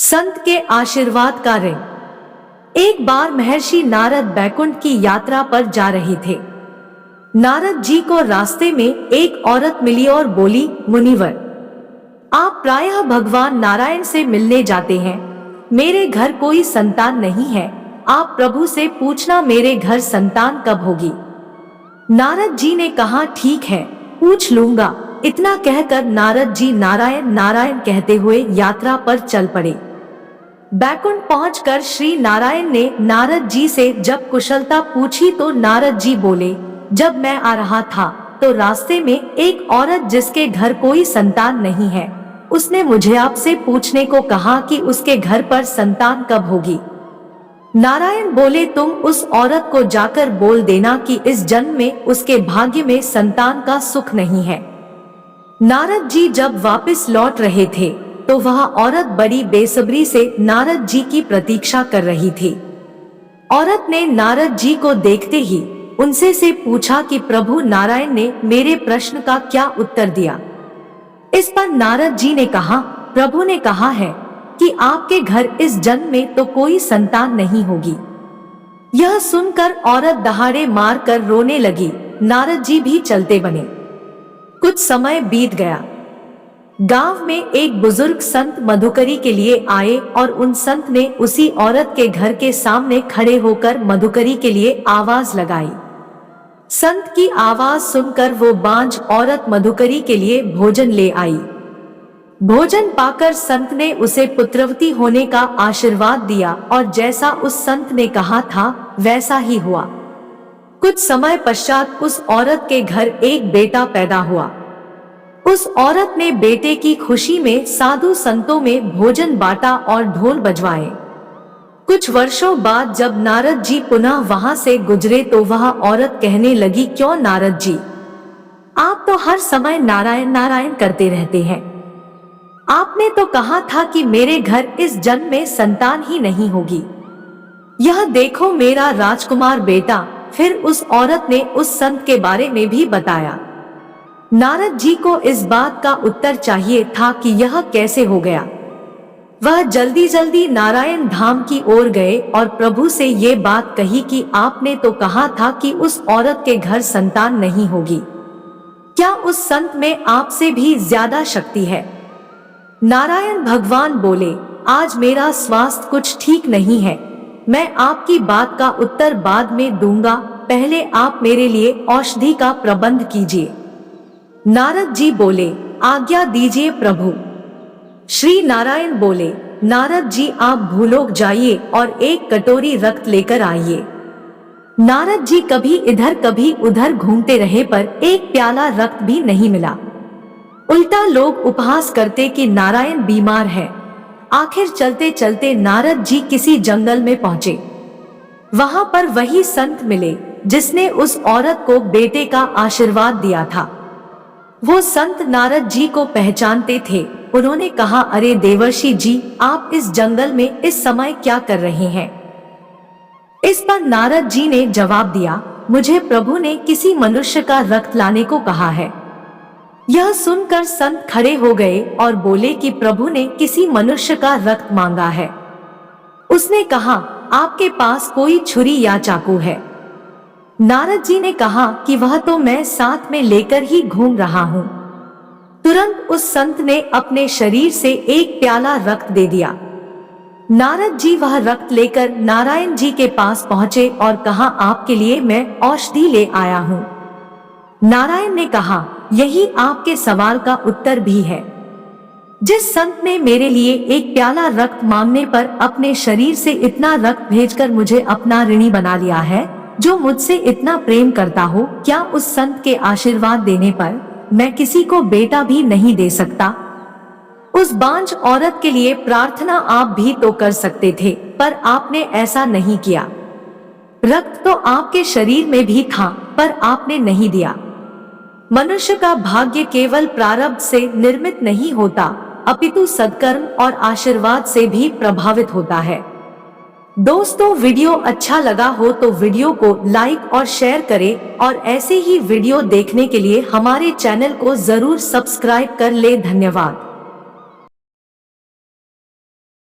संत के आशीर्वाद का ऋण। एक बार महर्षि नारद बैकुंठ की यात्रा पर जा रहे थे। नारद जी को रास्ते में एक औरत मिली और बोली, मुनिवर, आप प्रायः भगवान नारायण से मिलने जाते हैं। मेरे घर कोई संतान नहीं है, आप प्रभु से पूछना मेरे घर संतान कब होगी। नारद जी ने कहा, ठीक है, पूछ लूंगा। इतना कहकर नारद जी नारायण नारायण कहते हुए यात्रा पर चल पड़े। बैकुंठ पहुंचकर श्री नारायण ने नारद जी से जब कुशलता पूछी तो नारद जी बोले, जब मैं आ रहा था तो रास्ते में एक औरत जिसके घर कोई संतान नहीं है, उसने मुझे आपसे पूछने को कहा कि उसके घर पर संतान कब होगी। नारायण बोले, तुम उस औरत को जाकर बोल देना कि इस जन्म में उसके भाग्य में संतान का सुख नहीं है। नारद जी जब वापस लौट रहे थे तो वह औरत बड़ी बेसब्री से नारद जी की प्रतीक्षा कर रही थी। औरत ने नारद जी को देखते ही उनसे से पूछा कि प्रभु नारायण ने मेरे प्रश्न का क्या उत्तर दिया। इस पर नारद जी ने कहा, प्रभु ने कहा है कि आपके घर इस जन्म में तो कोई संतान नहीं होगी। यह सुनकर औरत दहाड़े मारकर रोने लगी। नारद जी भी चलते बने। कुछ समय बीत गया। गांव में एक बुजुर्ग संत मधुकरी के लिए आए और उन संत ने उसी औरत के घर के सामने खड़े होकर मधुकरी के लिए आवाज लगाई। संत की आवाज सुनकर वो बांझ औरत मधुकरी के लिए भोजन ले आई। भोजन पाकर संत ने उसे पुत्रवती होने का आशीर्वाद दिया और जैसा उस संत ने कहा था वैसा ही हुआ। कुछ समय पश्चात उस औरत के घर एक बेटा पैदा हुआ। उस औरत ने बेटे की खुशी में साधु संतों में भोजन बांटा और ढोल बजवाए। कुछ वर्षों बाद जब नारद जी पुनः वहां से गुजरे तो वह औरत कहने लगी, क्यों नारद जी, आप तो हर समय नारायण नारायण करते रहते हैं। आपने तो कहा था कि मेरे घर इस जन्म में संतान ही नहीं होगी। यह देखो मेरा राजकुमार बेटा। फिर उस औरत ने उस संत के बारे में भी बताया। नारद जी को इस बात का उत्तर चाहिए था कि यह कैसे हो गया। वह जल्दी जल्दी नारायण धाम की ओर गए और प्रभु से ये बात कही कि आपने तो कहा था कि उस औरत के घर संतान नहीं होगी। क्या उस संत में आपसे भी ज्यादा शक्ति है? नारायण भगवान बोले, आज मेरा स्वास्थ्य कुछ ठीक नहीं है, मैं आपकी बात का उत्तर बाद में दूंगा, पहले आप मेरे लिए औषधि का प्रबंध कीजिए। नारद जी बोले, आज्ञा दीजिए प्रभु। श्री नारायण बोले, नारद जी आप भूलोक जाइए और एक कटोरी रक्त लेकर आइए। नारद जी कभी इधर कभी उधर घूमते रहे पर एक प्याला रक्त भी नहीं मिला। उल्टा लोग उपहास करते कि नारायण बीमार है। आखिर चलते चलते नारद जी किसी जंगल में पहुंचे। वहां पर वही संत मिले जिसने उस औरत को बेटे का आशीर्वाद दिया था। वो संत नारद जी को पहचानते थे। उन्होंने कहा, अरे देवर्षि जी, आप इस जंगल में इस समय क्या कर रहे हैं? इस पर नारद जी ने जवाब दिया, मुझे प्रभु ने किसी मनुष्य का रक्त लाने को कहा है। यह सुनकर संत खड़े हो गए और बोले कि प्रभु ने किसी मनुष्य का रक्त मांगा है। उसने कहा, आपके पास कोई छुरी या चाकू है? नारद जी ने कहा कि वह तो मैं साथ में लेकर ही घूम रहा हूँ। तुरंत उस संत ने अपने शरीर से एक प्याला रक्त दे दिया। नारद जी वह रक्त लेकर नारायण जी के पास पहुँचे और कहा, आपके लिए मैं औषधि ले आया हूँ। नारायण ने कहा, यही आपके सवाल का उत्तर भी है। जिस संत ने मेरे लिए एक प्याला रक्त मांगने पर अपने शरीर से इतना रक्त भेजकर मुझे अपना ऋणी बना लिया है, जो मुझसे इतना प्रेम करता हो, क्या उस संत के आशीर्वाद देने पर मैं किसी को बेटा भी नहीं दे सकता? उस बांझ औरत के लिए प्रार्थना आप भी तो कर सकते थे, पर आपने ऐसा नहीं किया। रक्त तो आपके शरीर में भी था, पर आपने नहीं दिया। मनुष्य का भाग्य केवल प्रारब्ध से निर्मित नहीं होता, अपितु सद्कर्म और आशीर्वाद से भी प्रभावित होता है। दोस्तों, वीडियो अच्छा लगा हो तो वीडियो को लाइक और शेयर करें और ऐसे ही वीडियो देखने के लिए हमारे चैनल को जरूर सब्सक्राइब कर ले। धन्यवाद।